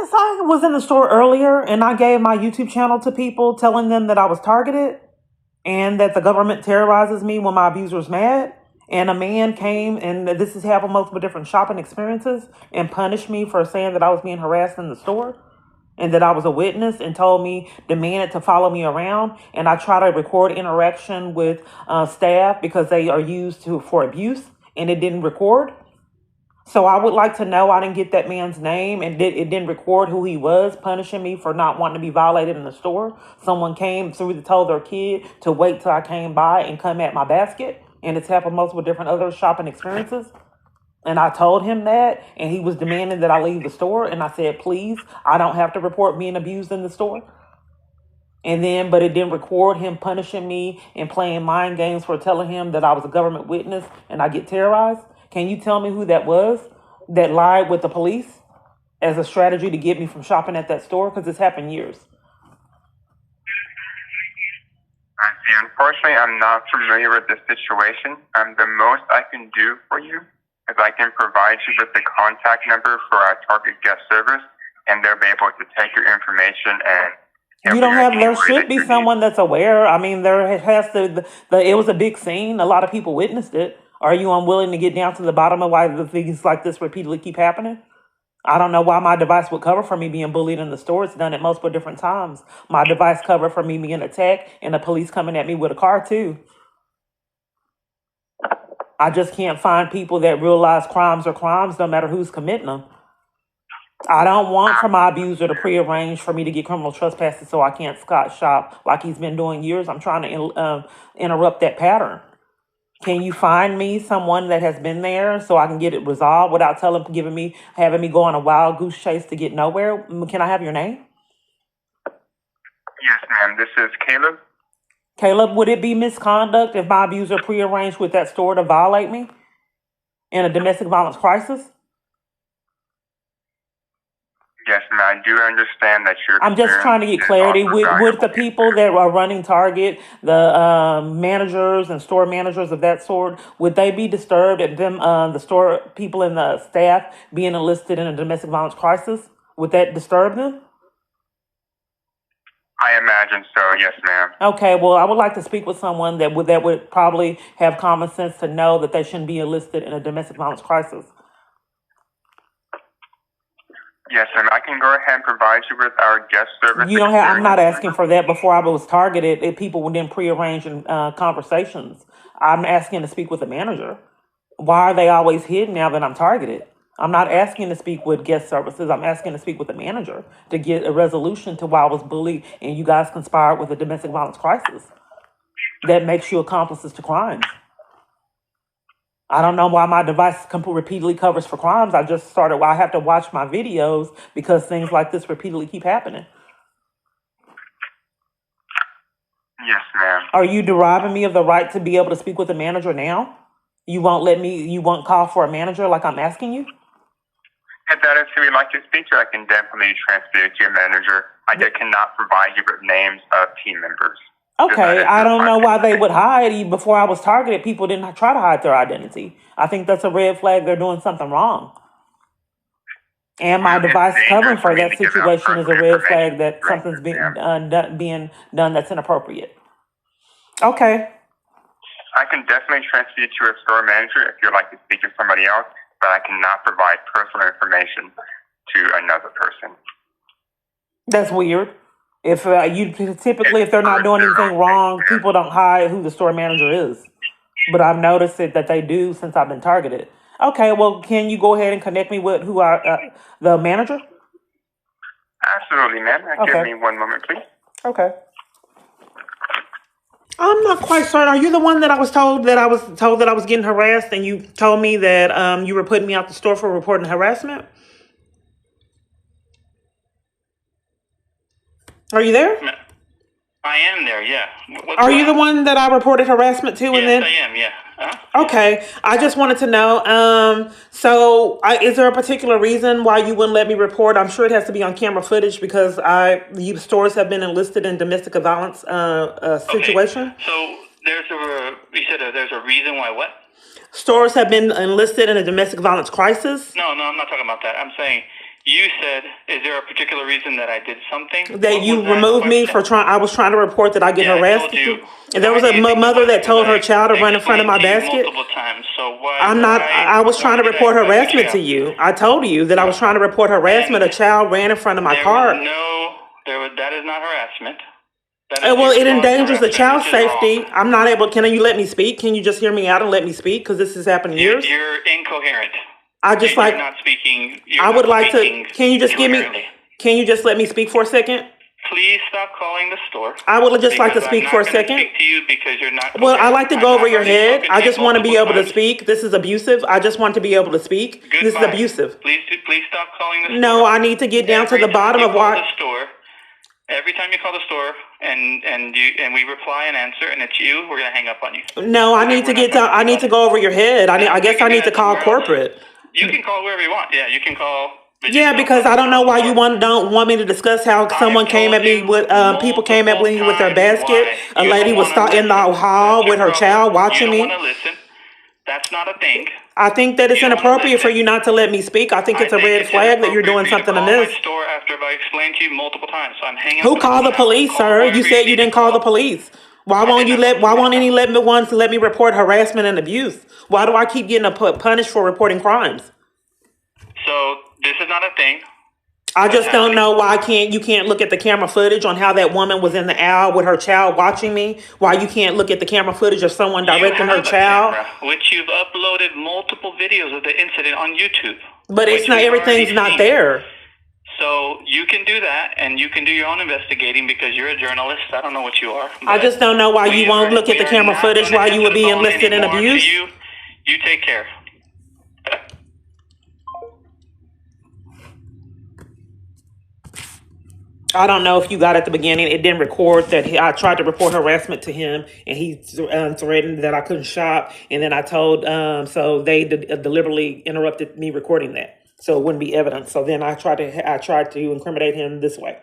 Since I was in the store earlier and I gave my YouTube channel to people telling them that I was targeted and that the government terrorizes me when my abuser's mad, and a man came, and this has happened multiple different shopping experiences, and punished me for saying that I was being harassed in the store and that I was a witness, and told me, demanded to follow me around. And I try to record interaction with staff because they are used for abuse, and it didn't record. So I would like to know, I didn't get that man's name, and it didn't record who he was, punishing me for not wanting to be violated in the store. Someone came through to tell their kid to wait till I came by and come at my basket. And it's happened multiple different other shopping experiences. And I told him that, and he was demanding that I leave the store. And I said, please, I don't have to report being abused in the store. And then, but it didn't record him punishing me and playing mind games for telling him that I was a government witness and I get terrorized. Can you tell me who that was that lied with the police as a strategy to get me from shopping at that store? Because it's happened years. I see. Unfortunately, I'm not familiar with this situation. The most I can do for you is I can provide you with the contact number for our target guest service, and they'll be able to take your information and You don't have, there should be someone that's aware. I mean, there has to, it was a big scene. A lot of people witnessed it. Are you unwilling to get down to the bottom of why the things like this repeatedly keep happening? I don't know why my device would cover for me being bullied in the store. It's done it multiple different times. My device covered for me being attacked and the police coming at me with a car too. I just can't find people that realize crimes are crimes no matter who's committing them. I don't want for my abuser to prearrange for me to get criminal trespasses so I can't shop like he's been doing years. I'm trying to interrupt that pattern. Can you find me someone that has been there so I can get it resolved without having me go on a wild goose chase to get nowhere? Can I have your name? Yes, ma'am. This is Caleb. Caleb, would it be misconduct if my abuser prearranged with that store to violate me in a domestic violence crisis? Yes, ma'am. I do understand that you're. I'm just trying to get clarity. Would the people that are running Target, the managers and store managers of that sort, would they be disturbed at them, the store people and the staff being enlisted in a domestic violence crisis? Would that disturb them? I imagine so. Yes, ma'am. Okay. Well, I would like to speak with someone that would probably have common sense to know that they shouldn't be enlisted in a domestic violence crisis. Yes, ma'am. I can go ahead and provide you with our guest service. You don't have. I'm not asking for that. Before I was targeted, if people didn't prearrange conversations. I'm asking to speak with the manager. Why are they always hidden now that I'm targeted? I'm not asking to speak with guest services. I'm asking to speak with the manager to get a resolution to why I was bullied and you guys conspired with a domestic violence crisis that makes you accomplices to crimes. I don't know why my device repeatedly covers for crimes. I have to watch my videos because things like this repeatedly keep happening. Yes, ma'am. Are you deriving me of the right to be able to speak with a manager now? You won't call for a manager like I'm asking you? If that is who you'd like to speak to, I can definitely transfer you to your manager. I cannot provide you with names of team members. Okay, I don't know why they would hide. Before I was targeted, people didn't try to hide their identity. I think that's a red flag. They're doing something wrong. And my device covering for that situation is a red flag that something's being done that's inappropriate. Okay. I can definitely transfer you to a store manager if you'd like to speak to somebody else, but I cannot provide personal information to another person. That's weird. If if they're not doing anything wrong, people don't hide who the store manager is. But I've noticed that they do since I've been targeted. Okay, well, can you go ahead and connect me with the manager? Absolutely, ma'am. Give me one moment, please. Okay. I'm not quite certain. Are you the one that I was told that I was getting harassed, and you told me that you were putting me out the store for reporting harassment? Are you there? I am there, yeah. Are you the one that I reported harassment to? Yes, I am, yeah. Okay, I just wanted to know. Is there a particular reason why you wouldn't let me report? I'm sure it has to be on camera footage because the stores have been enlisted in domestic violence situation. So you said there's a reason why what? Stores have been enlisted in a domestic violence crisis. No, I'm not talking about that. I'm saying You said, is there a particular reason that I did something? That What you was that removed me question? for I was trying to report that I get Yeah, I harassed. told you. And there was Why a do you think it mother was? that 'Cause told her I child to run in front of explained my to you basket. multiple times. So I'm not, I was trying to why should report I cut your harassment to child? you. I told you that I was trying to report harassment. A And child ran in front of my there was car. that is not harassment. That is Well, your it response to endangers the harassment, child's which is wrong. safety. I'm not able. Can you let me speak? Can you just hear me out and let me speak? Because this has happened years. You're incoherent. I just You're not speaking. I would like to. Can you just give me? Can you just let me speak for a second? Please stop calling the store. I would just like to speak for a second. I'm not going to speak to you because you're not. Well, I like to go over your head. I just want to be able to times. speak. This is abusive. I just want to be able to speak. Goodbye. This is abusive. Please stop calling the store. No, I need to get down to the bottom of why. Every time you call the store and we reply and answer and it's you, we're gonna hang up on you. No, I need to get down. I need to go over your head. I guess I need to call corporate. You can call wherever you want. Yeah, you can call. Yeah, because I don't know why you don't want me to discuss how someone came at me with people came at me with their basket. A lady was in the hall with her child watching me. You don't want to listen. That's not a thing. I think that it's inappropriate for you not to let me speak. I think it's a red flag that you're doing something amiss. Store after I explained to you multiple times, so I'm hanging. Who called the police, sir? You said you didn't call the police. Why won't any ones let me report harassment and abuse? Why do I keep getting punished for reporting crimes? So this is not a thing. I just don't know why you can't look at the camera footage on how that woman was in the aisle with her child watching me. Why you can't look at the camera footage of someone directing her child. Which you've uploaded multiple videos of the incident on YouTube. But it's not, everything's not there. So you can do that and you can do your own investigating because you're a journalist. I don't know what you are. I just don't know why you won't look at the camera footage while you would be enlisted in abuse. You take care. I don't know if you got at the beginning. It didn't record that I tried to report harassment to him, and he threatened that I couldn't shop. And then I told, so they deliberately interrupted me recording that, so it wouldn't be evidence. So then I tried to incriminate him this way.